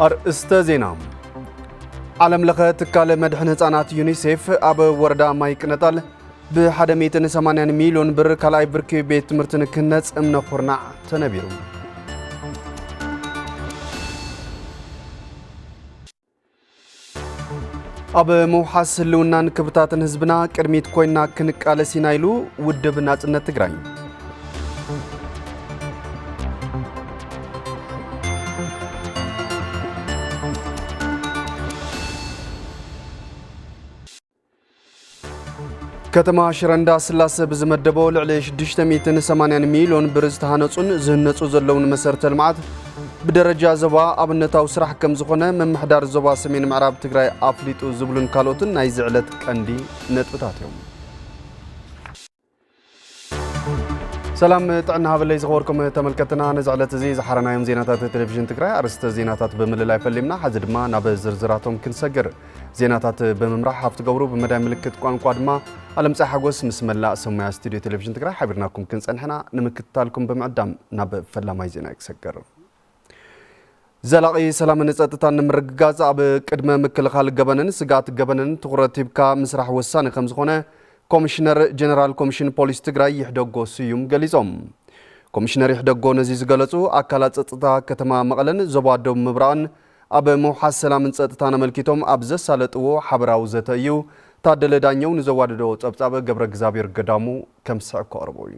أرئست زينا عالم لغة تكال مدحن هزانات يونيسيف أب وردا مايك نتال بحدميتن 80 مليون بر كالاي بركي بيت مرتن كنت امن خورنا تنبيرو أب موحاس لونان كبتاتن هزبنا كرميت كوينا كنك على سينايلو ودبنا تنتقرين كتما شرندا سلاسة بزمدبو لعليش 680 مليون برز تهانصون زهنصو زلون مسرت المعاد بدرجة زبا أبنتاو سرح كم زخونة من محدار زبا سمين معراب تقراي أفليتو زبلون كالوتن ناي زعلت كاندي نتبتاتيوم سلام طعنا هابلي زغوركم تملكتنا نزعلت زي زحرنا يوم زيناتات التلفزيون تقراي أرست زيناتات بمللاي فليمنا حزد ما ناب زرزراتهم كنسجر زيناتات بممرح حفت قبرو بمدى ملكت قوان قادما ألم ساحقوس مسم الله سمي استوديو تلفزيون تقراي حبرناكم كنسنحنا نمكتالكم بمعدام ناب فلا ماي زينا يكسجر زلاقي سلام نصتتان مرغاز اب قدم مكلخال غبنن سغات غبنن تقرتيبكا مسرح وساني خمزخونه كوميشنر جنرال كوميشن بوليس تግራይ ይሕደጎ ስዩም ገሊጾም ኮሚሽነር ይሕደጎ ነዚ ዝገለጹ አካላት ጸጥታ ከተማ መቀለን ዘባደው ምብራን አበ መውሐስ ሰላም ጸጥታ ነመልኪቶም አብዘ ሳለጥዎ ሐብራው ዘተዩ ታደለ ዳኘው ንዘዋደዶ ጸብጻበ ገብረ እግዚአብሔር ገዳሙ ከምስዕ ቆርቦይ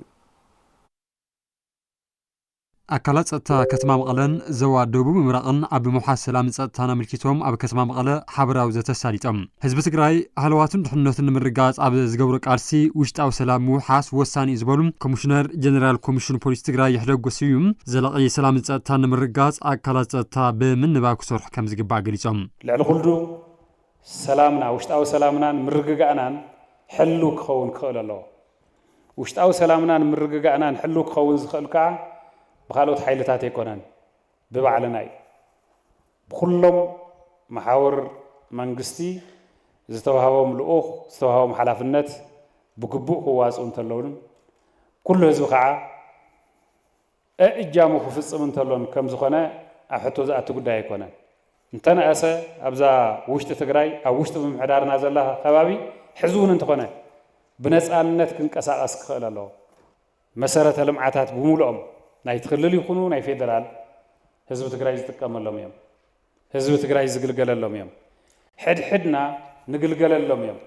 أكلت كتمام مقلن زواد دوبو مراقن أبي محاس سلام تانا ملكيتهم أبي كتمام مقلة حبراو زت الساليتهم حزب تقراي هلواتن تحنوتن من رجاز أبي زجورك أرسي وشتاو سلام محاس وساني زبولم كوميشنر جنرال كوميشن بوليس تقراي يحرق قسيوم زلاقي سلام تانا من رجاز أكلت بمن نباك صرح كم زجب باقريتهم لعلو خلدو سلامنا وشتاو سلامنا من رجعنا حلوك خون خال الله وشتاو سلامنا من رجعنا حلوك خون خلك بخالوت حيلتات يكونن ببعلناي بكلهم محاور منغستي زتوهاوم لؤخ زتوهاوم حلافنت بكبوق واسون تلون كل هزو خا اجامو خفصم تلون كم زخونه احتو زات غداي يكونن انتنا اسا ابزا وشت تግራይ او وشت بمحدارنا زلا خبابي حزون انتخونه بنصانت كنقساقس خلالو مسارة لمعاتات بمولهم ناي تخلل يكونوا ناي فيدرال حزب تግራይ يتقاملهم يم حزب تግራይ يزغلغللهم يم حدنا نغلغللهم يم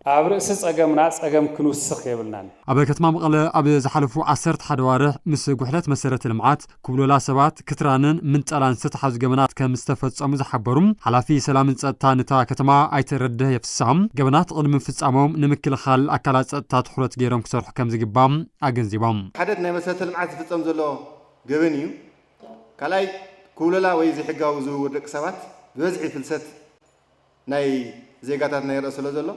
ابرس صقمنا صقم كنوسخ يبلنا ابي كتما مقله ابي زحلفو 10 حدواره مس غحلت مسرت المعات كبلولا سبات كترانن من طلان ستحاز جمنات كمستفصمو زحبرم حلافي سلام صطتا نتا كتما ايترده يفسام جمنات قدم فصامهم نمكل خال اكلات صطتا تخرت غيرم كسرح كم زغبام اغنزيبام حدت ناي مسرت المعات فصم زلو غبنيو كلاي كوللا وي زي حغاو زو دق سبات بزعي فلسات ناي زيغاتات ناي رسل زلو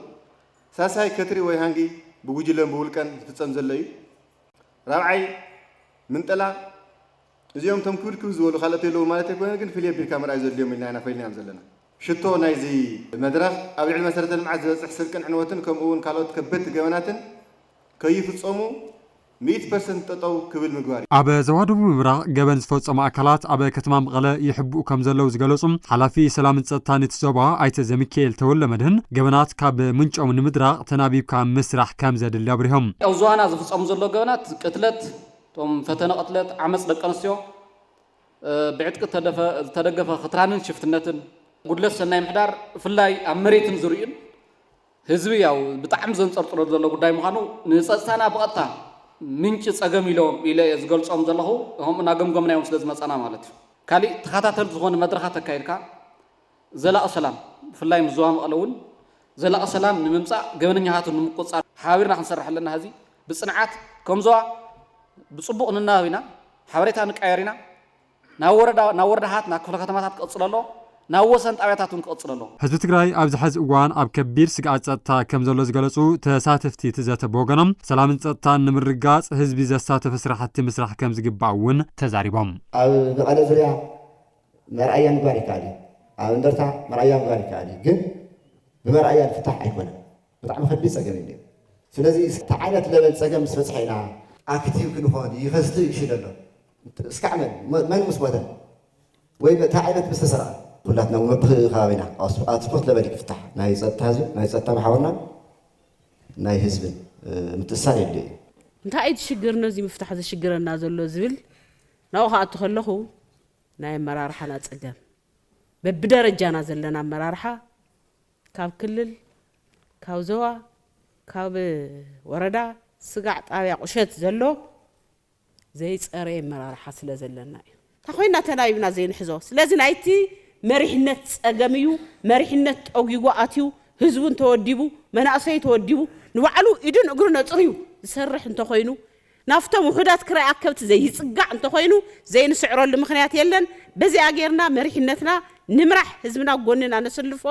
ساساي كتري وي هانغي بوجلن بولكن فصم زلي رابعي من طلا ازيوم تمكود كوز ولو خالتيلو مالتي كون كن فيليب بالكاميرا يزليوم لنا انا فيلنا زلنا شتو ناي زي مدرخ ابي علم مسرت المعز بصح سلكن عنوتن كمون كالوت كبت جمناتن كيفصمو 100% تطو كبل مغواري ابا زوادو مبرا جبن فصم اكلات ابا كتما مقله يحبو كم زلو زغلصم حلافي سلام تصتاني تزوبا ايت زميكيل تول مدهن جبنات كاب منچوم نمدرا تنابيب كام مسرح كم زدل يابرهم او زوانا زفصم زلو جبنات قتلت توم فتنه قتلت عمص دقنسيو بعدك تدغف خطرانن شفتنتن غدلت سناي محدار فلاي امريتن زريين حزبي ياو بطعم زنصرطر زلو غداي مخانو نصصانا بقطا منچ صقم يلوم الى يزغلصوم زلهو هم ناغمغمنا يوم سلاز مصانا مالت كالي تخاتاتل زغون مدرخات تكايركا زلا سلام فلاي مزوام قلون زلا سلام نممصا غبنኛሃቱ نمقصار حاورنا خنسرح لنا هذه بصنعات كمزوا بصبق نناوينا حبريتا نقايرينا ناوردهات ناكفل ከተማታት ቀጽለሎ ናወሰን ጣብያታቱን ቀጽለሎ حزب تግራይ ኣብዚ حز እዋን ኣብ ከቢር ስጋት ጸጥታ ከም ዘሎ ዝገለጹ ተሳተፍቲ ትዘተ ቦገኖም ሰላምን ጸጥታን ንምርጋጽ ህዝቢ ዘሳተፈ ስራሕቲ ምስራሕ ከም ዝግባውን ተዛሪቦም ኣብ መቐለ ዙርያ መርኣያ ምግባር ይካኣል ኣብ እንደርታ መርኣያ ምግባር ይካኣል ግን ብመርኣያ ፍታሕ ኣይኮነን ብጣዕሚ ከቢድ ፀገም እዩ ስለዚ ተዓይነት ለበል ፀገም ምስ በፅሐና ኣክቲቭ ክንኾን ይፈስቲ ይሽለሎ እስካዕ መን ምስወተን ወይ تعبت مستسرع كلاتنا خابنا أسقط لبدي يفتح ناي ستازو ناي ستا محاورنا ناي حزب متصل يدي انت ايد شجرنا زي مفتاح هذا شجرنا زلو زبل ناو خاطو خلخو ناي مرارحنا صقام ببدرجانا زلنا مرارحه كاب كلل كاب زوا كاب وردا سقع طابع قشت زلو زي صري مرارحه سلا زلنا تخوينا تنايبنا زي نحزو سلازي نايتي مريحنت صقاميو مريحنت اوغيغو اتيو ህዝቡን ተወዲቡ መናእሰይ ተወዲቡ ንባዕሉ ኢድን እግሩን ነጽሪዩ ዝሰርሕ እንተ ኮይኑ ናፍቶም ውሕዳት ክራይ አከብት ዘይጽጋዕ እንተ ኮይኑ ዘይንስዕረሉ ምክንያት የለን በዚ አገርና መሪሕነትና ንምራሕ ህዝብና ጎንና ነስልፎ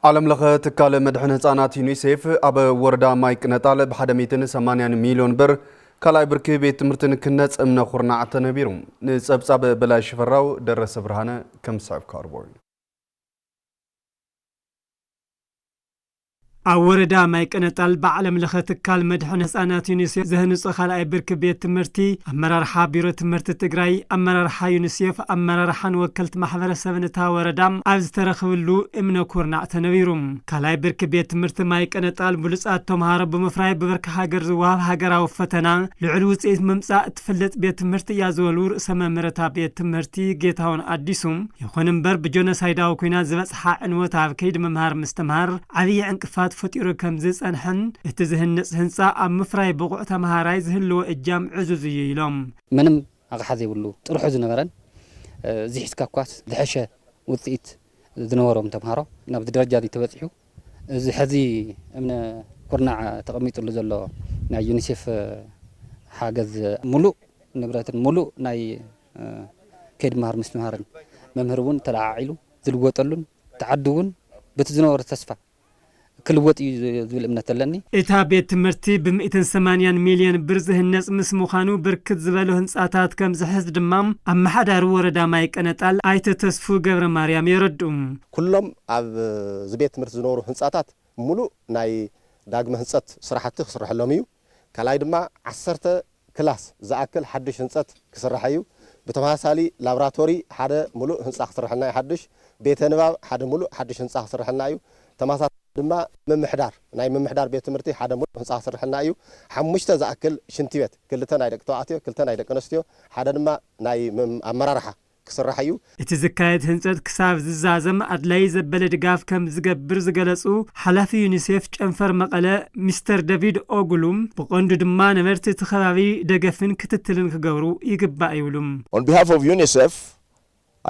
ዓለም ለኸ ትካለ መድሕን ህፃናት ዩኒሴፍ ኣብ ወረዳ ማይ ቅነጣል ብ180 ሚሊዮን ብር ካላይ ብርኪ ቤት ትምህርትን ክነጽ እምነ ኩርናዕ ተነቢሩ ንጸብጻብ በላይ ሽፈራው ደረሰ ብርሃነ ከምሳብ ካርቦይ አወረዳ ማይቀነጣል በዓለም ለኸ ትካል መድሕን ህፃናት ዩኒሴፍ ዘህንጽ ኻልኣይ ብርኪ ቤት ትምህርቲ አመራርሓ ቢሮ ትምህርቲ ትግራይ አመራርሓ ዩኒሴፍ አመራርሓን ወከልት ማሕበረሰብን እታ ወረዳ ኣብ ዝተረኽብሉ እምነ ኩርናዕ ተነቢሩ ካላይ ብርኪ ቤት ትምህርቲ ማይቀነጣል ብሉጻት ተምሃሮ ብምፍራይ ብበርኪ ሃገር ዝወሃብ ሃገራዊ ፈተና ልዑል ውጽኢት ምምጻእ ትፍለጥ ቤት ትምህርቲ እያ ዝበሉ ርእሰ መምህርታ ቤት ትምህርቲ ጌታውን አዲሱ ይኹን እምበር ብጆኖሳይዳዊ ኩናት ዝበጽሓ ዕንወት ኣብ ከይዲ ምምሃር ምስትምሃር ዓብዪ ዕንቅፋት ፈጢሩ ከም ዝጸንሐን እቲ ዝህንጽ ህንጻ ኣብ ምፍራይ ብቑዕ ተምሃራይ ዝህልዎ እጃም ዕዙዝ እዩ ኢሎም ምንም ኣቕሓ ዘይብሉ ጥርሑ ዝነበረን ዝሒዝካ ኳስ ዝሐሸ ውጽኢት ዝነበሮም ተምሃሮ ናብ ደረጃ ተበጽሑ እዚ ሕዚ እምነ ኩርናዕ ተቐሚጡሉ ዘሎ ናይ ዩኒሴፍ ሓገዝ ሙሉእ ንብረትን ሙሉእ ናይ ከይዲ ምምሃር ምስትምሃርን መምህር እውን ተለዓዒሉ ዝልወጠሉን ተዓድውን በቲ ዝነበረ ተስፋ ክልወጥ ዝብል እምነት ኣለኒ እታ ቤት ትምህርቲ ብ180 ሚሊዮን ብር ዝህነጽ ምስ ምዃኑ ብርክት ዝበሉ ህንጻታት ከም ዝሕዝ ድማ ኣመሓዳሪ ወረዳ ማይቀነጣል ኣይተ ተስፉ ገብረ ማርያም የረድኡ ኩሎም ኣብ ቤት ትምህርቲ ዝነበሩ ህንጻታት ሙሉእ ናይ ዳግመ ህንጸት ስራሕቲ ክስርሐሎም እዩ ካልኣይ ድማ 10 ክላስ ዝኣክል ሓድሽ ህንጸት ክስራሕ እዩ ብተመሳሳሊ ላብራቶሪ ሓደ ሙሉእ ህንጻ ክስርሐልና እዩ ሓድሽ ቤተ ንባብ ሓደ ሙሉእ ሓድሽ ህንጻ ክስርሐልና እዩ ተመሳሳሊ ድማ መምሕዳር ናይ መምሕዳር ቤት ትምህርቲ ሓደ ሙሉእ ህንጻ ክስርሐልና እዩ 5 ዝኣክል ሽንቲ ቤት ክልተ ናይ ደቂ ተባዕትዮ ክልተ ናይ ደቂ ኣንስትዮ ሓደ ድማ ናይ ኣመራርሓ ክስራሕ እዩ እቲ ዝካየድ ህንጸት ክሳብ ዝዛዘም ኣድላይ ዘበለ ድጋፍ ከም ዝገብር ዝገለጹ ሓላፊ ዩኒሴፍ ጨንፈር መቐለ ሚስተር ዴቪድ ኦጉሉም ብቐንዱ ድማ ነበርቲ እቲ ከባቢ ደገፍን ክትትልን ክገብሩ ይግባእ ይብሉም On behalf of UNICEF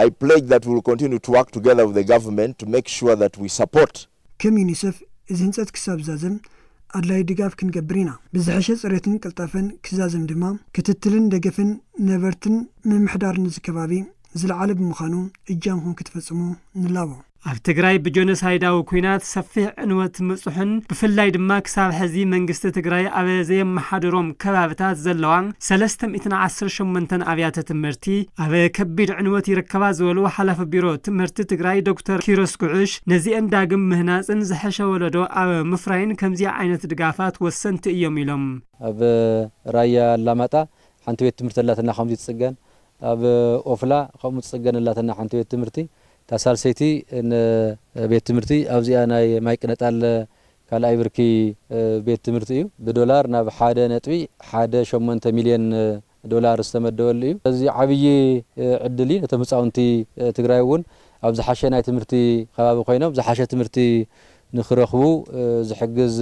I pledge that we will continue to work together with the government to make sure that we support ከም ዩኒሴፍ እዚ ህንጸት ክሳብ ዝዛዘም ኣድላይ ድጋፍ ክንገብር ኢና ብዝሐሸ ጽሬትን ቅልጣፈን ክዛዘም ድማ ክትትልን ደገፍን ነበርትን ምምሕዳርን ዝከባቢ ዝለዓለ ብምዃኑ እጃምኩም ክትፈጽሙ ንላቦ ኣብ ትግራይ ብጆኖሳይዳዊ ኩናት ሰፊሕ ዕንወት ምጽሑን ብፍላይ ድማ ክሳብ ሕዚ መንግስቲ ትግራይ ኣብ ዘየመሓደሮም ከባቢታት ዘለዋ 318 ኣብያተ ትምህርቲ ኣብ ከቢድ ዕንወት ይርከባ ዝበሉ ሓላፊ ቢሮ ትምህርቲ ትግራይ ዶክተር ኪሮስ ጉዑሽ ነዚአን ዳግም ምህናጽን ዝሐሸ ወለዶ ኣብ ምፍራይን ከምዚ ዓይነት ድጋፋት ወሰንቲ እዮም ኢሎም ኣብ ራያ ላማጣ ሓንቲ ቤት ትምህርቲ ኣላትና ከምዚ ትጽገን ኣብ ኦፍላ ከምኡ ትጽገን ኣላትና ሓንቲ ቤት ትምህርቲ ታሳልሰይቲ ቤት ትምህርቲ ኣብዚኣ ናይ ማይቀነጣል ካልኣይ ብርኪ ቤት ትምህርቲ እዩ ብዶላር ናብ 1.18 ሚሊዮን ዶላር ዝተመደበሉ እዩ እዚ ዓብይ ዕድል እዩ ነቶም ህፃውንቲ ትግራይ እውን ኣብ ዝሓሸ ናይ ትምህርቲ ከባቢ ኮይኖም ዝሓሸ ትምህርቲ ንኽረኽቡ ዝሕግዝ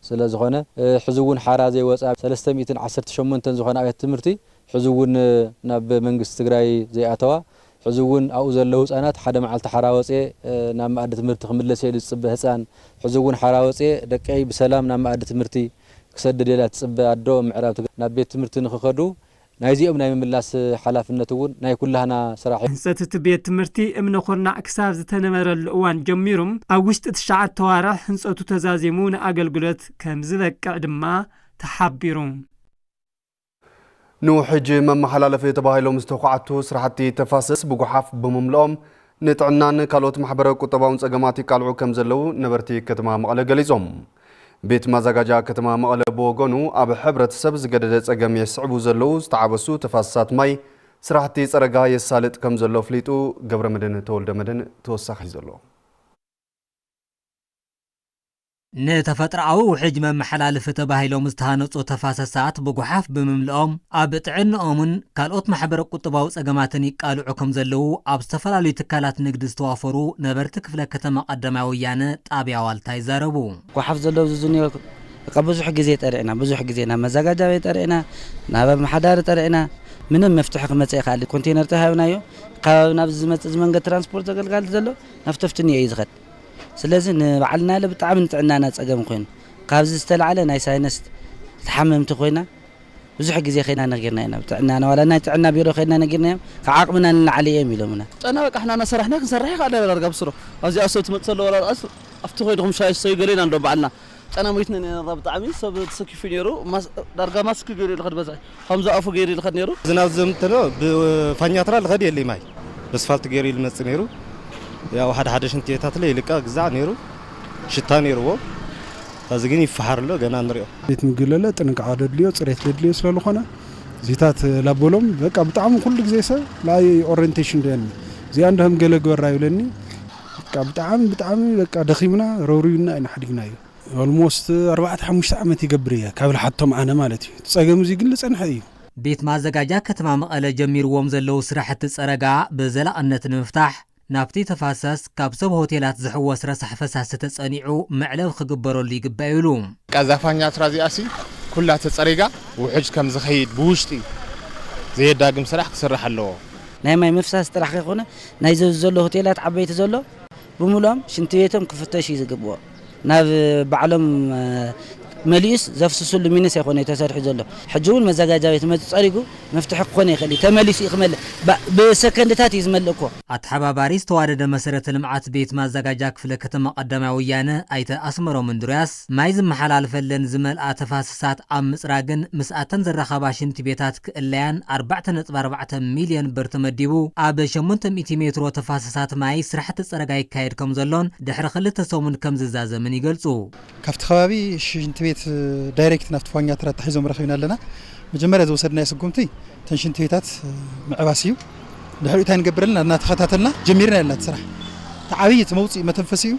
ስለ ዝኾነ ሕዚ እውን ሓራ ዘይወፃ 318 ዝኾነ ኣብያተ ትምህርቲ ሕዚ እውን ናብ መንግስቲ ትግራይ ዘይኣተዋ ሕዚ እውን ኣብኡ ዘለዉ ህፃናት ሓደ መዓልቲ ሓራ ወፅኤ ናብ ማኣዲ ትምህርቲ ክምለስ የሉ ዝፅበ ህፃን ሕዚ እውን ሓራ ወፅኤ ደቀይ ብሰላም ናብ ማኣዲ ትምህርቲ ክሰድድ የላ ትፅበ ኣዶ ምዕራብ ትግራይ ናብ ቤት ትምህርቲ ንኽኸዱ ናይዚኦም ናይ ምምላስ ሓላፍነት እውን ናይ ኩላህና ስራሕ ህንጸት እቲ ቤት ትምህርቲ እምነ ኩርናዕ ክሳብ ዝተነበረሉ እዋን ጀሚሩም ኣብ ውሽጢ 9 ተዋርሕ ህንጸቱ ተዛዚሙ ንኣገልግሎት ከም ዝበቅዕ ድማ ተሓቢሩ ንውሕጅ መመሓላለፊ ተባሂሎም ዝተኳዓቱ ስራሕቲ ተፋሰስ ብጉሓፍ ብምምልኦም ንጥዕናን ካልኦት ማሕበረ ቁጠባውን ጸገማት ይቃልዑ ከም ዘለው ነበርቲ ከተማ መቐለ ገሊጾም ቤት ማዘጋጃ ከተማ መቐለ ብወገኑ ኣብ ሕብረተሰብ ዝገደደ ጸገም የስዕቡ ዘለው ዝተዓበሱ ተፋሰሳት ማይ ስራሕቲ ፀረጋ የሳልጥ ከም ዘሎ ፍሊጡ ገብረ መድህን ተወልደ መድህን ተወሳኺ ዘሎ ንተፈጥሮኣዊ ውሕጅ መመሓላለፊ ተባሂሎም ዝተሃነፁ ተፋሰሳት ብጉሓፍ ብምምልኦም ኣብ ጥዕንኦምን ካልኦት ማሕበረ ቁጠባዊ ፀገማትን ይቃልዑ ከም ዘለው ኣብ ዝተፈላለዩ ትካላት ንግዲ ዝተዋፈሩ ነበርቲ ክፍለ ከተማ ቀዳማይ ወያነ ጣብያ ዋልታ ይዛረቡ ጉሓፍ ዘለው ዝዝኒዮ ብዙሕ ግዜ ጠሪዕና ብዙሕ ግዜ ናብ መዘጋጃ ቤት ጠሪዕና ናብ መሓዳሪ ጠሪዕና ምንም መፍትሒ ክመጽእ ይኽእል ኮንቴነር ተሃብናዮ ካብ ናብ ዝመጽእ መንገዲ ትራንስፖርት ዘገልግል ዘሎ ናፍተፍትኒ እዩ ዝኸድ ስለዚህ ንባዕልና ለብጣዕሚ ንጥዕናና ፀገም ኮይኑ ካብዚ ዝተልዓለ ናይ ሳይነስ ተሓመምቲ ኮይና ብዙሕ ግዜ ኸይና ነጊርና ኢና ጥዕናና ወላ ናይ ጥዕና ቢሮ ኸይና ነጊርና ከዓቅምና ንላዕሊ እዮም ኢሎምና ጨና በቃ احنا ሰራሕና ክንሰርሕ ይኽእል ነበር ጋብስሮ ኣብዚ ኣሰብ ትመጽእ ወላ ኣብቲ ኮይድኩም ሻይ ሰይ ገሌና እንዶ ባዕልና ጨና ሞይትና ብጣዕሚ ሰብ ተሰኪፉ ነይሩ ዳርጋ ማስክ ገይሩ ልኸድ በዛ ከምዛ ኣፉ ገይሩ ልኸድ ነይሩ ዝናብ ዘምተሎ ብፋኛትራ ልኸድ የለይ ማይ በስፋልት ገይሩ ልመጽእ ነይሩ ያው ሓደ ሽንትየታት ላይ ይልቃ ግዛዕ ነይሩ ሽታ ነይሩዎ ታዚ ግን ይፈሓርሎ ገና ንሪኦ ቤት ምግለለ ጥንቃቄ ደድልዮ ፅሬት ደድልዮ ስለዝኾነ ዚታት ላቦሎም በቃ ብጣዕሚ ኩሉ ግዜ ሰብ ላይ ኦሪየንቴሽን ደኒ እዚኣ እንደም ገለ ግበራ ይብለኒ በቃ ብጣዕሚ በቃ ደኺምና ረውሩዩና ኢና ሓዲግናዮ ኦልሞስት 4-5 ዓመት ይገብር እያ ካብ ልሓቶም ኣነ ማለት እዩ ፀገም እዚ ግን ልፀንሐ እዩ ቤት ማዘጋጃ ከተማ መቐለ ጀሚርዎም ዘለው ስራሕቲ ፀረጋ ብዘላቕነት ንምፍታሕ ናብቲ ተፋሰስ ካብ ሰብ ሆቴላት ዝሕወስ ረሳሕ ፈሳሲ ተጸኒዑ መዕለብ ክግበረሉ ይግባእ ይብሉ ቃዛፋኛ ትራዚኣሲ ኩላ ተጸሪጋ ውሕጅ ከም ዝኸይድ ብውሽጢ ዘየዳግም ስራሕ ክስራሕ ኣለዎ ናይ ማይ ምፍሳስ ጥራሕ ከይኾነ ናይ ዘሎ ሆቴላት ዓበይቲ ዘሎ ብምሎም ሽንቲ ቤቶም ክፍተሽ ይዝግብዎ ናብ ባዕሎም መሊስ ዘፍስሱሉ ሚንስ ይኾነ ተሰርሑ ዘሎ ሕጂ እውን መዘጋጃ ቤት መጽሪጉ መፍትሕ ክኾነ ይኽእል ተመሊሱ ይኽመል ብሰከንድታት ይዝመልእኮ ኣተሓባባሪ ዝተዋደደ መሰረተ ልምዓት ቤት ማዘጋጃ ክፍለ ከተማ ቀዳማይ ወያነ ኣይተ ኣስመሮም እንድርያስ ማይ ዝመሓላለፈለን ዝመልኣ ተፋሰሳት ኣብ ምፅራግን ምስኣተን ዘረኸባ ሽንቲ ቤታት ክእለያን 4.4 ሚልዮን ብር ተመዲቡ ኣብ 800 ሜትሮ ተፋሰሳት ማይ ስራሕቲ ፀረጋ ይካየድ ከም ዘሎን ድሕሪ 2 ሰሙን ከም ዝዛዘምን ይገልጹ ካብቲ ከባቢ ሽንቲ ቤት ዳይሬክት ናፍቲ ፋኛ ትራት ሒዞም ረኺብና ኣለና መጀመርያ ዝወሰድናዮ ስጉምቲ ተንሽንቲ ቤታት ምዕባስ እዩ ድሕሪ እንታይ ንገብረልና እናተኸታተልና ጀሚርና ያልና ስራሕ ተዓብይ መውፅኢ መተንፈሲ እዩ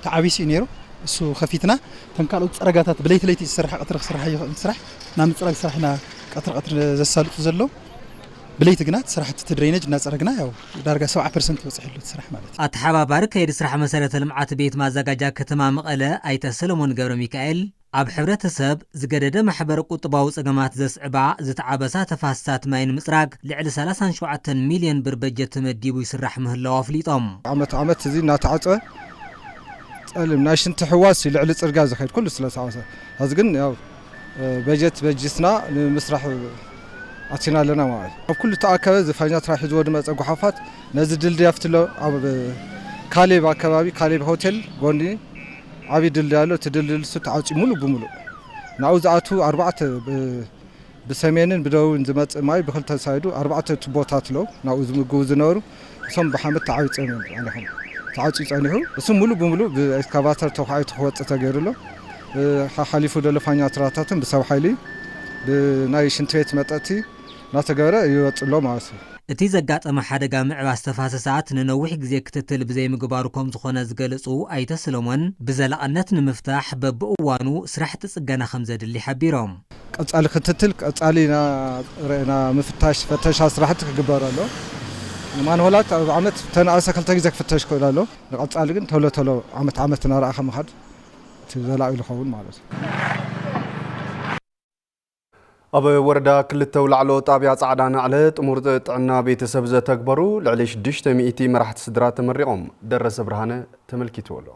ተዓቢሲ እዩ ነይሩ እሱ ከፊትና ተንካልኦት ፀረጋታት ብለይቲ ለይቲ ዝስራሕ ቀጥሪ ክስራሕ ይኽእል ስራሕ ናብ ምፅራግ ስራሕና ቀጥሪ ዘሳልጡ ዘሎ ብለይቲ ግናት ስራሕቲ ትድሬነጅ እናፀረግና ያው ዳርጋ 70% ይወፅሕሉ ስራሕ ማለት እዩ ኣተሓባባሪ ከይዲ ስራሕ መሰረተ ልምዓት ቤት ማዘጋጃ ከተማ መቐለ ኣይተ ሰለሞን ገብረ ሚካኤል ኣብ ሕብረተሰብ ዝገደደ ማሕበረ ቁጠባዊ ፀገማት ዘስዕባ ዝተዓበሳ ተፋሰሳት ማይ ንምፅራግ ልዕሊ 37 ሚልዮን ብር በጀት ተመዲቡ ይስራሕ ምህላው ኣፍሊጦም ዓመት እዚ እናተዓፀወ ፀልም ናይ ሽንቲ ሕዋስ ልዕሊ ፅርጋ ዝኸይድ ኩሉ ስለተዓወሰ እዚ ግን ያው በጀትና ንምስራሕ ኣቲና ኣለና ማለት ኣብ ኩሉ ተኣከበ ዝፋኛ ትራሒ ዝወድመ ፀጉሓፋት ነዚ ድልድል ኣፍትሎ ኣብ ካሌብ ኣከባቢ ካሌብ ሆቴል ጎኒ ዓብይ ድልድል ኣሎ ትድልድል ተዓፂ ሙሉ ብምሉ ናው ዝኣቱ 4 ብሰሜንን ብደቡብን ዝመጽእ ማይ ብክልተ ሳይዱ 4 ቱቦታት ለው ናው ዝምግቡ ዝነበሩ እሶም ብሓመድ ተዓዊፀም ኣለኹም ተዓፂ ጸኒሑ እሱ ሙሉ ብምሉ ብኤክስካቫተር ተዃዒቱ ክወፅእ ተገይሩሎ ሓሊፉ ደሎ ፋኛ ትራታትን ብሰብ ሓይሊ ብናይ ሽንቲ ቤት መጠቲ ናተገበረ ይወፅሎ ማለት እዩ እቲ ዘጋጠመ ሓደጋ ምዕባስ ተፋሰሳት ንነዊሕ ግዜ ክትትል ብዘይ ምግባሩ ከም ዝኾነ ዝገልጹ ኣይተ ሰሎሞን ብዘላቕነት ንምፍታሕ በብእዋኑ ስራሕቲ ጽገና ከም ዘድሊ ሓቢሮም ቀጻሊ ክትትል ቀጻሊና ርአና ምፍታሽ ፈተሻ ስራሕቲ ክግበር ኣሎ ማንሆላት ኣብ ዓመት ተናእሰ 2 ግዜ ክፍተሽ ክእል ኣሎ ንቀጻሊ ግን ተሎ ዓመት ናርኣኸ ምኻድ ዘላኢሉ ኸውን ማለት እዩ ኣብ ወረዳ ክልተ ውላዕሎ ጣብያ ጻዕዳ ናዕለ ጥሙር ጥዕና ቤተሰብ ዘተግበሩ ልዕሊ 600 መራሕቲ ስድራ ተመሪቖም ደረሰ ብርሃነ ተመልኪትዎሎ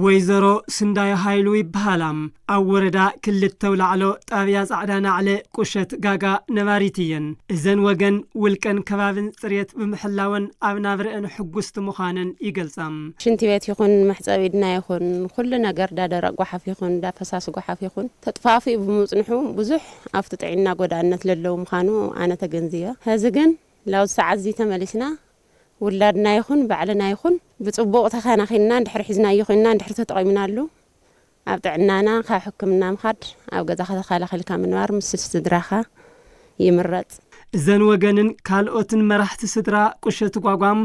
ወይዘሮ ስንዳይ ሃይሉ ይበሃላም ኣብ ወረዳ ክልተ ውላዕሎ ጣብያ ጻዕዳ ናዕለ ቁሸት ጋጋ ነባሪት እየን እዘን ወገን ውልቀን ከባብን ፅሬት ብምሕላወን ኣብ ናብረአን ሕጉስቲ ምዃነን ይገልጻም ሽንቲ ቤት ይኹን መሕፀቢ ድና ይኹን ኩሉ ነገር ዳደረቅ ጓሓፍ ይኹን ዳፈሳሲ ጓሓፍ ይኹን ተጥፋፊ ብምጽንሑ ብዙሕ ኣብቲ ጥዕና ጎዳነት ለለው ምዃኑ ኣነ ተገንዝየ ሕዚ ግን ላው ሰዓት እዚ ተመሊስና ولادنا يخون بعلنا يخون بتصبغ تخانا خينا ندحر حزنا يخونا ندحر تطقيمنا له ኣብ ጥዕናና ካብ ሕክምና ምኻድ ኣብ ገዛኻ ተኸላኺልካ ምንባር ምስ ስድራኻ ይምረጽ። እዘን ወገንን ካልኦትን መራሕቲ ስድራ ቁሸት ጓጓም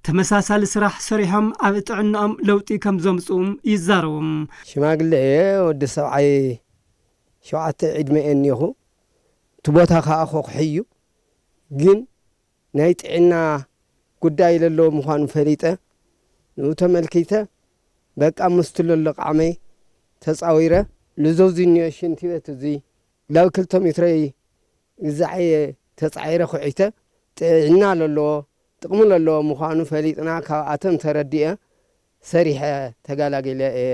ተመሳሳሊ ስራሕ ሰሪሖም ኣብ ጥዕናኦም ለውጢ ከም ዘምጽኡም ይዛረቡም። ሽማግለ ወዲ ሰብዓይ 7 ዕድመ እኒኹ ትቦታ ከዓ ኮኽሕዩ ግን ናይ ጥዕና ጉዳይ ዘለዎ ምዃኑ ፈሊጠ ንኡ ተመልኪተ በቃ ምስትለሎ ቃዕመይ ተጻዊረ ልዘውዝኒዮ ሽንቲ ቤት እዚ ላብ 2 ሜትረይ ግዛዕየ ተጻይረ ኹዒተ ጥዕና ለለዎ ጥቕሚ ለለዎ ምዃኑ ፈሊጥና ካብኣቶም ተረዲአ ሰሪሐ ተጋላጊለ እየ።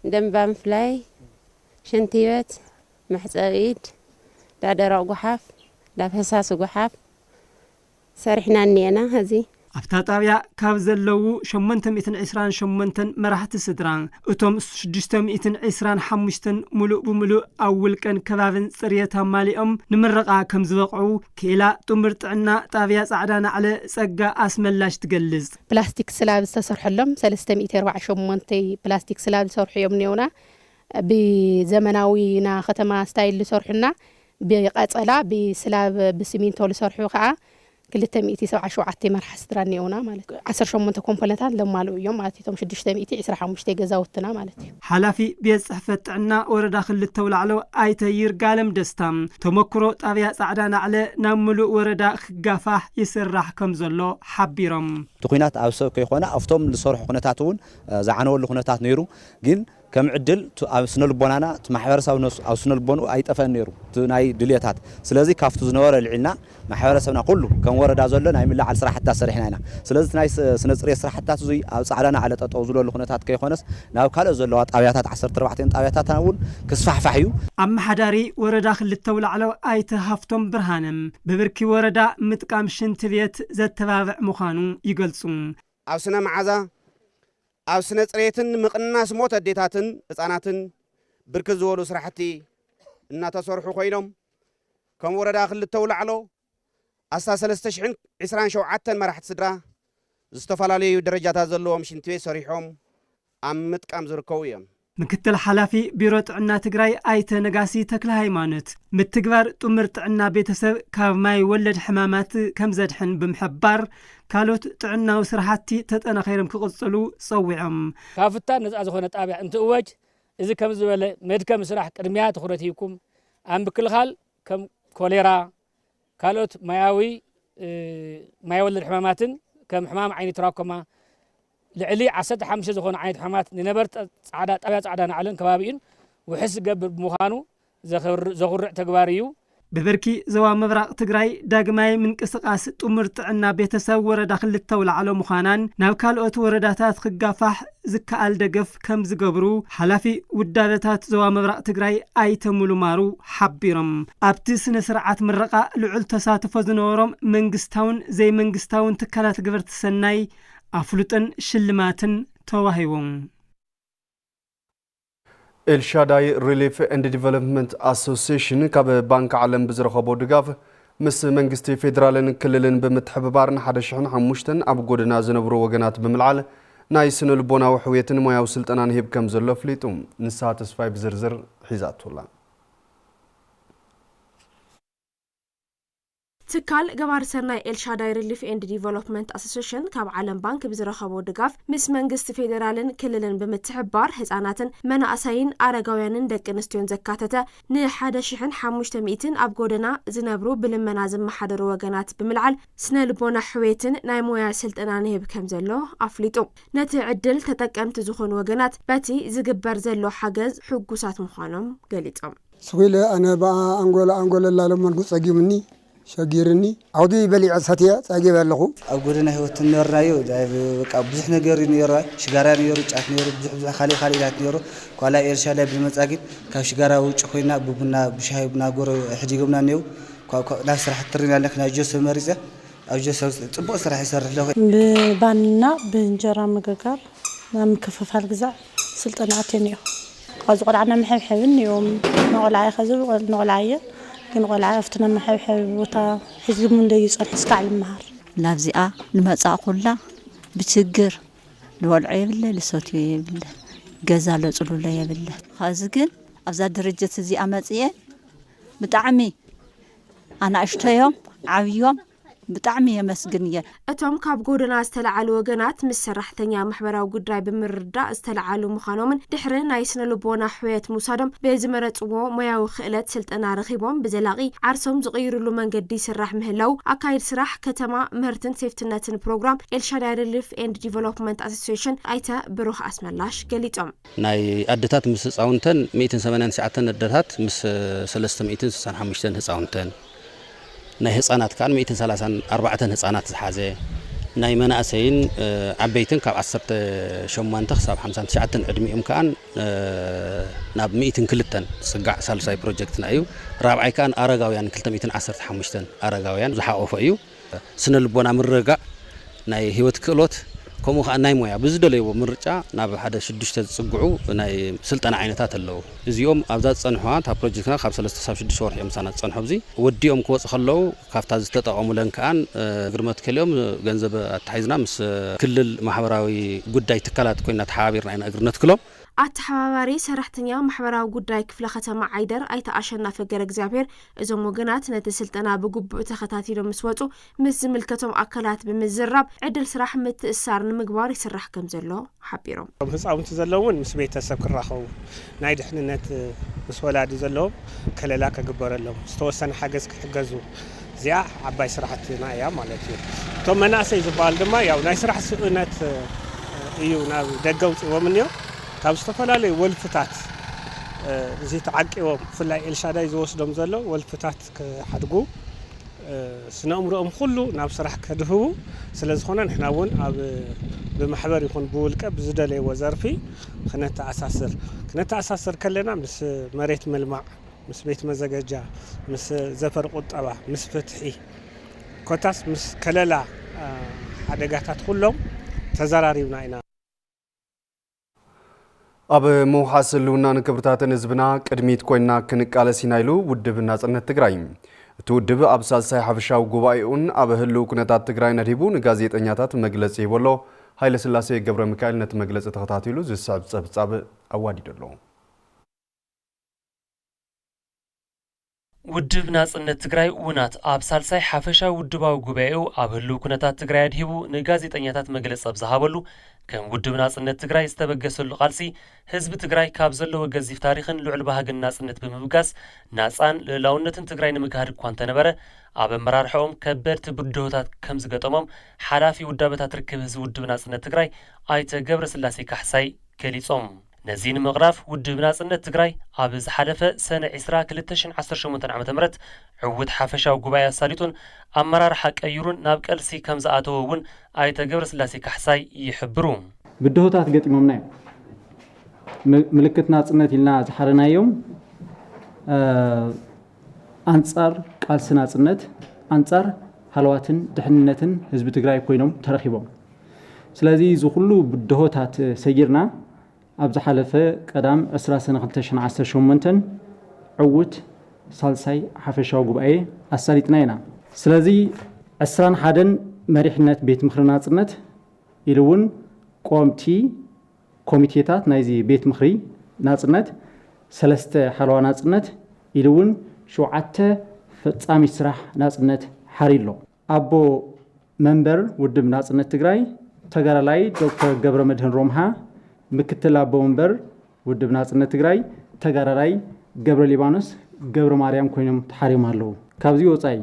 ደንባ ምፍላይ ሽንቲ ቤት መሕፀቢ ኢድ ዳደረቕ ጓሓፍ ዳፈሳሲ ጓሓፍ ሰሪሕና እኒአና ሕዚ ኣብታ ጣብያ ካብ ዘለዉ 828 መራሕቲ ስድራ እቶም 625 ሙሉእ ብምሉእ ኣብ ውልቀን ከባብን ጽርየት ኣማሊኦም ንምረቓ ከም ዝበቕዑ ክኢላ ጥሙር ጥዕና ጣብያ ጻዕዳ ናዕለ ጸጋ ኣስመላሽ ትገልጽ። ፕላስቲክ ስላብ ዝተሰርሐሎም 348 ፕላስቲክ ስላብ ዝሰርሑ እዮም ነውና ብዘመናዊና ከተማ ስታይል ዝሰርሑና ብቀጸላ ብስላብ ብሲሚንቶ ዝሰርሑ ከዓ 277 መራሕቲ ስድራ ነውና ማለት 18 ኮምፖነንታት ለማሉ እዮም ማለት እቶም 625 ገዛውትና ማለት እዩ። ሓላፊ ቤት ጽሕፈት ጥዕና ወረዳ ክልተ ውላዕሎ ኣይተ ይርጋለም ደስታ ተመክሮ ጣብያ ጻዕዳ ናዕለ ናብ ሙሉእ ወረዳ ክጋፋሕ ይስራሕ ከም ዘሎ ሓቢሮም ትኹናት ኣብ ሰብ ከይኾነ ኣብቶም ዝሰርሑ ኩነታት እውን ዝዓነወሉ ኩነታት ነይሩ ግን ከም ዕድል ኣብ ስነልቦናና ማሕበረሰብ ኣብ ስነልቦኑ ኣይጠፈን ነይሩ ናይ ድልየታት ስለዚ ካፍቱ ዝነበረ ልዕልና ማሕበረሰብና ኩሉ ከም ወረዳ ዘሎ ናይ ምልዓል ስራሕታት ሰሪሕና ኢና ስለዚ ናይ ስነ ጽሬት ስራሕታት እዚ ኣብ ጻዕዳና ዓለ ጠጠው ዝለሉ ኩነታት ከይኾነስ ናብ ካልእ ዘለዋ ጣብያታት 14 ጣብያታት እውን ክስፋሕፋሕ እዩ። ኣመሓዳሪ ወረዳ ክልተ ውላዕሎ ኣይተ ሃፍቶም ብርሃንም ብብርኪ ወረዳ ምጥቃም ሽንቲ ቤት ዘተባብዕ ምዃኑ ይገልጹ። ኣብ ስነ መዓዛ ኣብ ስነ ጽሬትን ምቕናስ ሞት ኣዴታትን ህፃናትን ብርክት ዝበሉ ስራሕቲ እናተሰርሑ ኮይኖም ከም ወረዳ ክልተ ውላዕሎ 3027 መራሕቲ ስድራ ዝተፈላለዩ ደረጃታት ዘለዎም ሽንቲ ቤት ሰሪሖም ኣብ ምጥቃም ዝርከቡ እዮም። ምክትል ሓላፊ ቢሮ ጥዕና ትግራይ ኣይተ ነጋሲ ተክለ ሃይማኖት ምትግባር ጥሙር ጥዕና ቤተሰብ ካብ ማይ ወለድ ሕማማት ከም ዘድሕን ብምሕባር ካልኦት ጥዕናዊ ስራሕቲ ተጠናኺሮም ክቕጽሉ ጸዊዖም ካብ ፍታን ነፃ ዝኾነ ጣብያ እንትእወጅ እዚ ከም ዝበለ መድከም ስራሕ ቅድሚያ ትኹረት ሂብኩም ኣብ ምክልኻል ከም ኮሌራ ካልኦት ማያዊ ማይ ወለድ ሕማማትን ከም ሕማም ዓይኒ ትራኮማ ልዕሊ 15 ዝኾኑ ዓይነት ሕማማት ንነበርት ጻዕዳ ጣብያ ጻዕዳ ናዕለን ከባቢኡን ውሕስ ዝገብር ብምዃኑ ዘኹርዕ ተግባር እዩ። ብብርኪ ዞባ ምብራቕ ትግራይ ዳግማይ ምንቅስቓስ ጥሙር ጥዕና ቤተሰብ ወረዳ ክልተ ውላዕሎ ምዃናን ናብ ካልኦት ወረዳታት ክጋፋሕ ዝከኣል ደገፍ ከም ዝገብሩ ሓላፊ ውዳበታት ዞባ ምብራቕ ትግራይ ኣይተ ሙሉማሩ ሓቢሮም ኣብቲ ስነ ስርዓት ምረቓ ልዑል ተሳትፎ ዝነበሮም መንግስታውን ዘይመንግስታውን ትካላት ግብርቲ ሰናይ ኣፍሉጥን ሽልማትን ተዋሂቦም። ኤልሻዳይ ሪሊፍ ኤንድ ዲቨሎፕመንት አሶሲዬሽን ካብ ባንክ ዓለም ብዝረኸቦ ድጋፍ ምስ መንግስቲ ፌደራልን ክልልን ብምትሕብባርን 1,500 ኣብ ጎደና ዝነብሩ ወገናት ብምልዓል ናይ ስነ ልቦናዊ ሕውየትን ሞያዊ ስልጠናን ሂብ ከም ዘሎ ፍሊጡ ንስሓ ተስፋይ ብዝርዝር ሒዛቱላ ትካል ገባር ሰናይ ኤልሻዳይ ሪሊፍ ኤንድ ዲቨሎፕመንት አሶሲዬሽን ካብ ዓለም ባንክ ብዝረኸቦ ድጋፍ ምስ መንግስቲ ፌደራልን ክልልን ብምትሕባር ህፃናትን መናእሰይን አረጋውያንን ደቂ ኣንስትዮን ዘካተተ ን1,500 ኣብ ጎደና ዝነብሩ ብልመና ዝመሓደሩ ወገናት ብምልዓል ስነ ልቦና ሕውየትን ናይ ሞያ ስልጠናን ሂብ ከም ዘሎ ኣፍሊጡ ነቲ ዕድል ተጠቀምቲ ዝኾኑ ወገናት በቲ ዝግበር ዘሎ ሓገዝ ሕጉሳት ምዃኖም ገሊፆም ስጉለ ኣነ አንጎላ ላለመንኩ ጸጊምኒ ሸጊርኒ አውዲ በሊዕ ሰትያ ጻጊብ ያለኹ ኣብ ጎደና ህይወት ነራዩ በቃ ብዙሕ ነገር ነይሩ ሽጋራ ነይሩ ጫት ነይሩ ብዙሕ ካሊላት ነይሩ ኳላ ኤልሻዳይ ብመጻጊብ ካብ ሽጋራ ውጭ ኮይና ቡና ብሻይ ቡና ጎረ ሕጂግምና ነይሩ ናብ ስራሕ ትርኢና ኣለና ናይ ጆሰፍ መሪፀ ኣብ ጆሰፍ ጽቡቕ ስራሕ ይሰርሕ ለኹ ብባንና ብእንጀራ ምግጋር ናብ ምክፍፋል ግዛዕ ስልጠና ኣትየን እዮ ካብዚ ቆልዓና ምሕብሕብን እዮም ንቆልዓይ ከዝብ ንቆልዓየ ግን ቆልዓ ኣፍትና መሕብሕብ ቦታ ሕዝብ እንደይ ይጸንሕ እስካዕ ልምሃር ላብዚኣ ንመጻእ ኩላ ብችግር ልወልዖ የብለ ልሰትዮ የብለ ገዛ ለጽሉለ የብለ ኸዚ ግን ኣብዛ ድርጅት እዚ ኣመጽየ ብጣዕሚ ኣናእሽተዮም ዓብዮም ብጣዕሚ የመስግን እየ እቶም ካብ ጎደና ዝተለዓሉ ወገናት ምስ ሰራሕተኛ ማሕበራዊ ጉዳይ ብምርዳእ ዝተለዓሉ ምዃኖምን ድሕሪ ናይ ስነ ልቦና ሕውየት ሙሳዶም ብዝመረጽዎ ሞያዊ ክእለት ስልጠና ረኺቦም ብዘላቂ ዓርሶም ዝቕይሩሉ መንገዲ ስራሕ ምህላው ኣካይድ ስራሕ ከተማ ምህርትን ሴፍትነትን ፕሮግራም ኤልሻዳይ ሪሊፍ ኤንድ ዲቨሎፕመንት አሶሲዬሽን ኣይተ ብሩኽ ኣስመላሽ ገሊጾም ናይ ኣደታት ምስ ህፃውንተን 189 ኣደታት ምስ 365 ህፃውንተን ናይ ህፃናት ካን 134 ህፃናት ዝሓዘ ናይ መናእሰይን ዓበይትን ካብ 18 ክሳብ 59 ዕድሚኦም ካን ናብ 102 ጽጋዕ ሳልሳይ ፕሮጀክት ናዩ ራብዓይ ካን አረጋውያን 215 አረጋውያን ዝሓቆፈ እዩ ስነ ልቦና ምርጋዕ ናይ ህይወት ክእሎት ከምኡ ከዓ ናይ ሞያ ብዝደለይዎ ምርጫ ናብ ሓደ 6 ዝጽግዑ ናይ ስልጠና ዓይነታት ኣለዉ እዚኦም ኣብዛ ጸንሖዋ ታ ፕሮጀክትና ካብ 3 ሳብ 6 ወርሒ እዮም ሳና ጸንሖ ብዚ ወዲኦም ክወጽእ ከለዉ ካብታ ዝተጠቐሙለን ከኣን ግርመት ከልዮም ገንዘብ ኣተሓይዝና ምስ ክልል ማሕበራዊ ጉዳይ ትካላት ኮይና ተሓባቢርና ኢና እግርነት ክሎም አተሓባባሪ ሰራሕተኛ ማሕበራዊ ጉዳይ ክፍለ ከተማ ዓይደር ኣይተ ኣሸናፈ ገረ እግዚአብሔር እዞም ወገናት ነቲ ስልጠና ብግቡእ ተኸታቲሎም ምስ ወጹ ምስ ዝምልከቶም ኣካላት ብምዝራብ ዕድል ስራሕ ምትእስሳር ንምግባር ይስራሕ ከም ዘሎ ሓቢሮም ህፃውንቲ ዘለውን ምስ ቤተሰብ ክራኸቡ ናይ ድሕንነት ምስ ወላዲ ዘለዎም ከለላ ከግበረሎም ዝተወሰነ ሓገዝ ክሕገዙ እዚኣ ዓባይ ስራሕትና እያ ማለት እዩ እቶም መናእሰይ ዝበሃል ድማ ያው ናይ ስራሕ ስእነት እዩ ናብ ደገ ውፅዎም እንዮ ካብ ዝተፈላለዩ ወልፍታት እዚ ተዓቂቦም ፍላይ ኤልሻዳይ ዝወስዶም ዘሎ ወልፍታት ክሓድጉ ስነምሮኦም ኩሉ ናብ ስራሕ ከድህቡ ስለዝኾነ ንሕና እውን ኣብ ብማሕበር ይኹን ብውልቀ ብዝደለይዎ ዘርፊ ክነተኣሳስር ከለና ምስ መሬት መልማዕ ምስ ቤት መዘገጃ ምስ ዘፈር ቁጠባ ምስ ፍትሒ ኮታስ ምስ ከለላ ሓደጋታት ኩሎም ተዘራሪብና ኢና ኣብ መውሓስ ህልውናን ክብርታትን ህዝብና ቅድሚት ኮይና ክንቃለስ ኢና ኢሉ ውድብ ናጽነት ትግራይ እቲ ውድብ ኣብ ሳልሳይ ሓፈሻዊ ጉባኤኡን ኣብ ህልው ኩነታት ትግራይ ነዲቡ ንጋዜጠኛታት መግለጺ ይበሎ ሃይለ ስላሴ ገብረ ሚካኤል ነቲ መግለጺ ተኸታቲሉ ዝሳብ ጸብጻብ ኣዋዲዱ ኣሎ ውድብ ናጽነት ትግራይ ውናት ኣብ ሳልሳይ ሓፈሻዊ ውድባዊ ጉባኤኡ ኣብ ህልው ኩነታት ትግራይ ኣድሂቡ ንጋዜጠኛታት መግለጺ ዝሃበሉ ከም ውድብ ናጽነት ትግራይ ዝተበገሰሉ ቃልሲ ህዝቢ ትግራይ ካብ ዘለዎ ገዚፍ ታሪኽን ልዑል ባህግን ናጽነት ብምብጋስ ናጻን ልዕላውነትን ትግራይ ንምክሃድ እኳ እንተነበረ ኣብ ኣመራርሕኦም ከበድቲ ብድሆታት ከም ዝገጠሞም ሓላፊ ውዳበታት ርክብ ህዝቢ ውድብ ናጽነት ትግራይ ኣይተ ገብረ ስላሴ ካሕሳይ ገሊጾም ነዚ ንምቕራፍ ውድብ ናጽነት ትግራይ ኣብ ዝሓለፈ ሰነ 20 2018 ዓ.ም ዕውት ሓፈሻዊ ጉባኤ ኣሳሊጡን ኣመራርሓ ቀይሩን ናብ ቀልሲ ከም ዝኣተወ እውን ኣይተ ገብረ ስላሴ ካሕሳይ ይሕብሩ ብድሆታት ገጢሞምና ምልክት ናጽነት ኢልና ዝሓረናዮም አንጻር ቃልሲ ናጽነት አንጻር ሃልዋትን ድሕንነትን ህዝቢ ትግራይ ኮይኖም ተረኺቦም ስለዚ ዝኹሉ ብድሆታት ሰጊርና ኣብ ዝሓለፈ ቀዳም 20 ሰነ 2018 ዕውት ሳልሳይ ሓፈሻዊ ጉባኤ ኣሳሊጥና ኢና ስለዚ 21 መሪሕነት ቤት ምክሪ ናጽነት ኢሉ እውን ቆምቲ ኮሚቴታት ናይዚ ቤት ምክሪ ናጽነት 3 ሓለዋ ናጽነት ኢሉ እውን 7 ፈጻሚ ስራሕ ናጽነት ሓሪሎ ኣቦ መንበር ውድብ ናጽነት ትግራይ ተጋዳላይ ዶክተር ገብረ መድህን ሮምሃ ምክትል ኣቦ መንበር ውድብ ናጽነት ትግራይ ተጋዳላይ ገብረ ሊባኖስ ገብረ ማርያም ኮይኖም ተሓሪዮም ኣለዉ ካብዚ ወጻኢ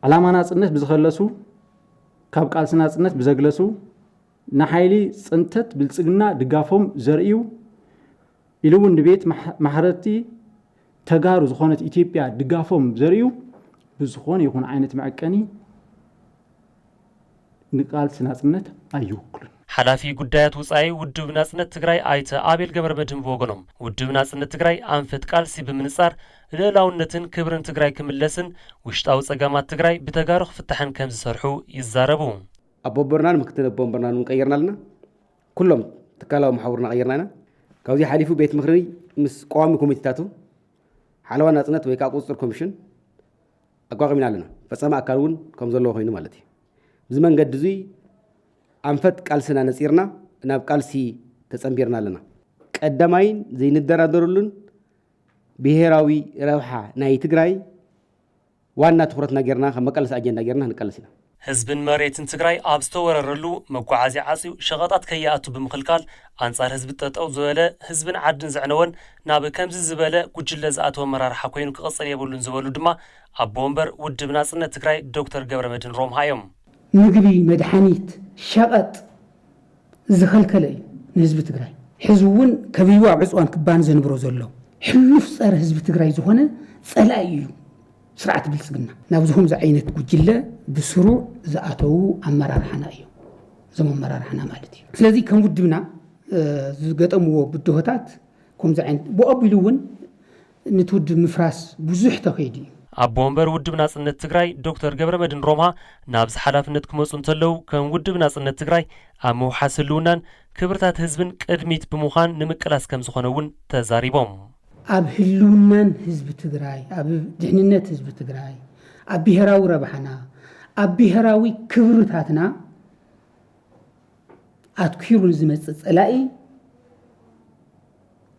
ዓላማ ናጽነት ብዝኸለሱ ካብ ቃልሲ ናጽነት ብዘግለሱ ንሓይሊ ጽንተት ብልጽግና ድጋፎም ዘርእዩ ኢሉ እውን ንቤት ማሕረርቲ ተጋሩ ዝኾነት ኢትዮጵያ ድጋፎም ዘርእዩ ብዝኾነ ይኹን ዓይነት መዐቀኒ ንቃልሲ ናጽነት ኣይውክሉን ሓላፊ ጉዳያት ውጻኢ ውድብ ናጽነት ትግራይ ኣይተ ኣቤል ገብረ መድህን ብወገኖም ውድብ ናጽነት ትግራይ ኣንፈት ቃልሲ ብምንጻር ልዕላውነትን ክብርን ትግራይ ክምለስን ውሽጣዊ ጸጋማት ትግራይ ብተጋሩ ክፍታሕን ከም ዝሰርሑ ይዛረቡ ኣቦ በርናን ምክትል ኣቦ በርናን ቀይርናልና ኩሎም ትካላዊ ማሕበርና ቀይርና ኢና ካብዚ ሓሊፉ ቤት ምክሪ ምስ ቋሚ ኮሚቴታቱ ሓለዋ ናጽነት ወይ ከዓ ቁጽር ኮሚሽን ኣቋቂምና ኣለና ፈጸማ ኣካል እውን ከም ዘለዎ ኮይኑ ማለት እዩ እዚ መንገዲ እዚ ኣንፈት ቃልስና ነጺርና ናብ ቃልሲ ተጸምቢርና ኣለና ቀዳማይን ዘይንደራደሩልን ብሄራዊ ረብሓ ናይ ትግራይ ዋና ትኩረትና ጌርና ከመቀለስ አጀንዳ ጌርና ንቀለስ ኢና ህዝብን መሬትን ትግራይ ኣብ ዝተወረረሉ መጓዓዝያ ዓጺው ሸቐጣት ከይኣቱ ብምኽልካል ኣንጻር ህዝቢ ጠጠው ዝበለ ህዝብን ዓድን ዝዕነወን ናብ ከምዚ ዝበለ ጉጅለ ዝኣተወ መራርሓ ኮይኑ ክቕጽል የብሉን ዝበሉ ድማ ኣቦ ወንበር ውድብ ናጽነት ትግራይ ዶክተር ገብረመድህን ሮምሃ እዮም ምግቢ መድሓኒት ሸቐጥ ዝኸልከለ እዩ ንህዝቢ ትግራይ ሕዝቢ እውን ከብይዋ ኣብ ዕፅዋን ክባን ዘንብሮ ዘሎ ሕሉፍ ፀረ ህዝቢ ትግራይ ዝኾነ ጸላኢ እዩ ስርዓት ብልጽግና ናብዝኹም ዝዓይነት ጉጅለ ብስሩዕ ዝኣተው ኣመራርሓና እዩ እዞም ኣመራርሓና ማለት እዩ ስለዚ ከም ውድብና ዝገጠምዎ ብድሆታት ከምዚ ዓይነት ብቐቢሉ እውን ንትውድብ ምፍራስ ብዙሕ ተኸይዱ እዩ ኣቦ ወንበር ውድብ ናጽነት ትግራይ ዶክተር ገብረመድህን ሮምሃ ናብዚ ሓላፍነት ክመፁ እንተለዉ ከም ውድብ ናጽነት ትግራይ ኣብ ምውሓስ ህልውናን ክብርታት ህዝብን ቅድሚት ብምዃን ንምቅላስ ከም ዝኾነ እውን ተዛሪቦም ኣብ ህልውናን ህዝቢ ትግራይ ኣብ ድሕንነት ህዝቢ ትግራይ ኣብ ብሄራዊ ረብሓና ኣብ ብሄራዊ ክብርታትና ኣትኪሩ ዝመጽእ ጸላኢ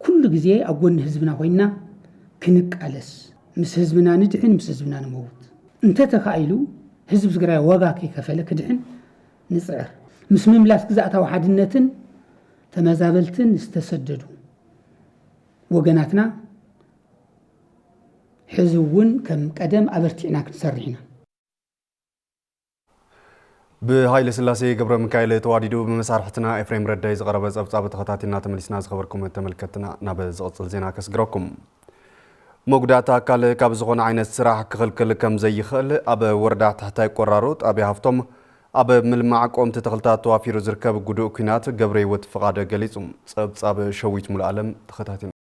ኩሉ ግዜ ኣብ ጎኒ ህዝብና ኮይና ክንቃለስ ምስ ህዝብና ንድሕን ምስ ህዝብና ንመውት እንተተኻኢሉ ህዝቢ ትግራይ ዋጋ ከይከፈለ ክድሕን ንጽዕር ምስ ምምላስ ግዛእታዊ ሓድነትን ተመዛበልትን ዝተሰደዱ ወገናትና ሕዝብ እውን ከም ቀደም ኣበርቲዕና ክንሰርሕ ኢና ብሃይለ ስላሴ ገብረ ሚካኤል ተዋዲዱ በመሳርሕትና ኤፍሬም ረዳይ ዝቀረበ ጸብጻብ ተኸታቲልና ተመሊስና ዝኸበርኩም ተመልከትና ናብ ዝቕጽል ዜና ከስግረኩም መጉዳእታ ኣካል ካብ ዝኾነ ዓይነት ስራሕ ክኽልክል ከም ዘይኽእል ኣብ ወረዳ ታሕታይ ቆራሮ ጣብያ ሃፍቶም ኣብ ምልማዕ ቆምቲ ተኽልታት ተዋፊሩ ዝርከብ ጉዱእ ኩናት ገብረ ህይወት ፍቓደ ገሊጹ ጸብጻብ ሸዊት ሙሉ ዓለም ተኸታቲና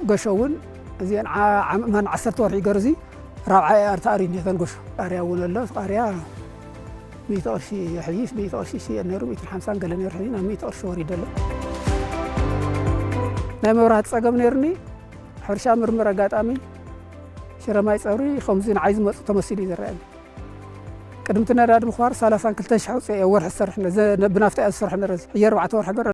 قشون زين من عسرت ورحي قرزي رابعة أرتاري نيثان قش قاريا ولا قاريا 100 قرشي يحييش 100 قرشي شيء نيرو 150 قال نير حين 100 قرش وريد له نعم ورات صقم نيرني حرشا مرمرة قاطامي شرماي صوري 50 عايز تمثيلي زرعي قدمتنا راد مخوار 30 كلتا شحوص ورح السرحنا بنافتي السرحنا رز هي 4 ورح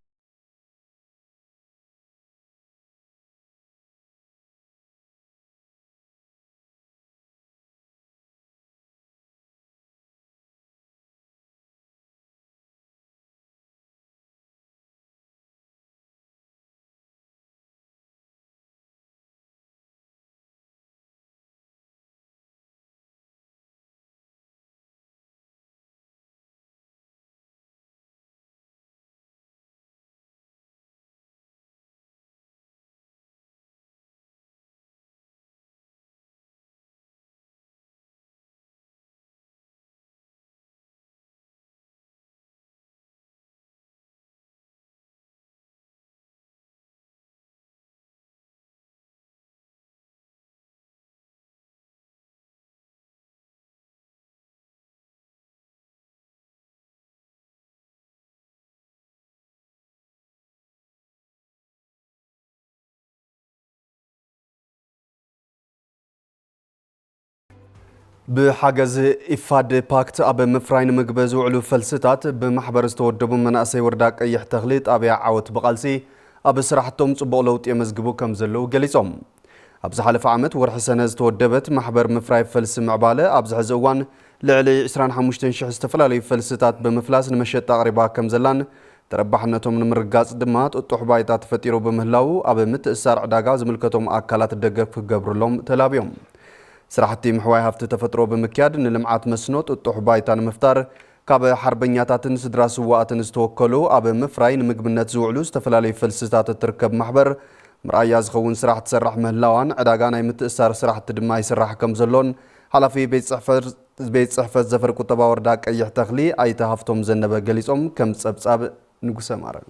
بحجز إفاد باكت أب مفراين مقبز وعلو فلسطات بمحبر استودبو مناسي ورداك أي تغليط أبي عاوت بقالسي أب سرحتهم صبولوت يمزقبو كمزلو قليصهم أبز حلف عامت ورح سنة استودبت محبر مفراي فلس معبالة أبز حزوان لعلي 25 شح استفلالي فلسطات بمفلاس نمشيت تقريبا كمزلان تربحنتهم من مرقاص دمات وطوح بايتات فتيرو بمهلاو أب متأسار عداقا زملكتهم أكالات الدقف قبر لهم تلابيهم سراحتي محواي هفت تفترو بمكياد ان لمعات مسنوت وطوح بايتان مفتار كاب حربنياتاتن سدرا سوااتن استوكلو اب مفراين مقبنت زوعلو استفلالي فلسطات تركب محبر مرأيا زخون سراح تسرح مهلاوان عداقان اي متأسار سراح تدماي سراح كمزلون حلفي بيت صحفة زفر كتبا ورداك اي تخلي اي تهفتهم زنبا قليسهم كم تسابساب نقوسا مارن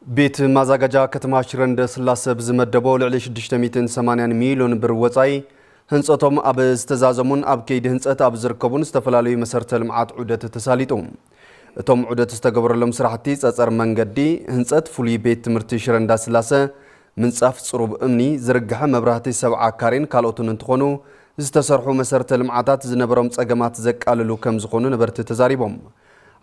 بيت مازاجا كتما شرند سلاسة بزمدبو لعلي 680 مليون بر وصاي هنصتهم اب استزازمون اب كيد هنصت اب زركبون استفلالي مسرت المعات عدت تساليتهم اتم عدت استغبر لهم سرحتي صصر منغدي هنصت فولي بيت تمرتي شرند سلاسة منصاف صروب امني زرغها مبراهتي 7 كارين كالوتن انتخونو استسرحو مسرت المعاتات زنبرم صقمات زقاللو كم زخونو نبرت تزاريبهم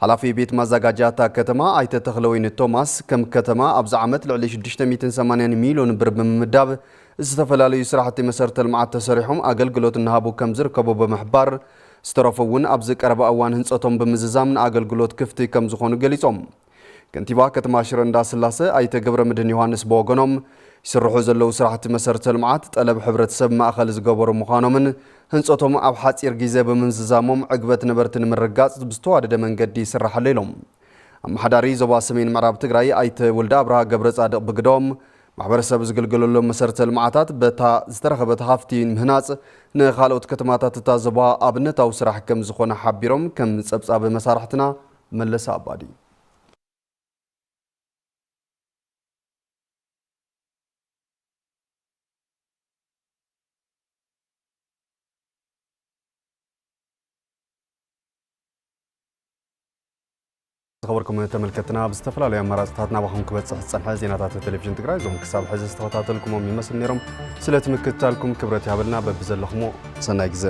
حلافي بيت مزاجاتا كتما ايت تخلوين توماس كم كتما ابز عمت لعلي 680 مليون برب مداب استفلالي سراحتي مسرت المعات تسريحهم اقلقلوت النهابو كم زركبو بمحبار استرافون ابز قرب اوان هنصتهم بمززامن اقلقلوت كفتي كم زخونو قليصهم كنتيبا كتما شرندا سلاسة ايت قبر مدن يوهانس بوغنوم يسرحو زلو سراحتي مسرت المعات طلب حبرت سب ماخل زغبرو مخانومن هنصتهم اب حاصير غيزه بمنززامم عقبت نبرتن مرغاص بستوادደ መንገዲ ይስራحليلهم ام حداري زوبا سمين معراب تግራይ ايت ولد ابرا قبر صادق بقدوم ማህበረሰብ ዝግልገለሎም መሰረተ ልማዓታት በታ ዝተረኸበት ሃፍቲ ምህናጽ ንኻልኦት ከተማታት ተታዘባ ኣብነታዊ ስራሕ ከም ዝኾነ ሓቢሮም ከም ጸብጻብ መሳርሕትና መለሳ አባዲ خبركم تملكتنا باستفلال اماراتاتنا بخون كبصح صنح زيناتات التلفزيون تግራይ ዞም ክሳብ ሕዚ ዝተኸታተልኩም ይመስል ነይሮም ስለትምክታልኩም ክብረት ያበልና በብዘለኹም ሰናይ ግዜ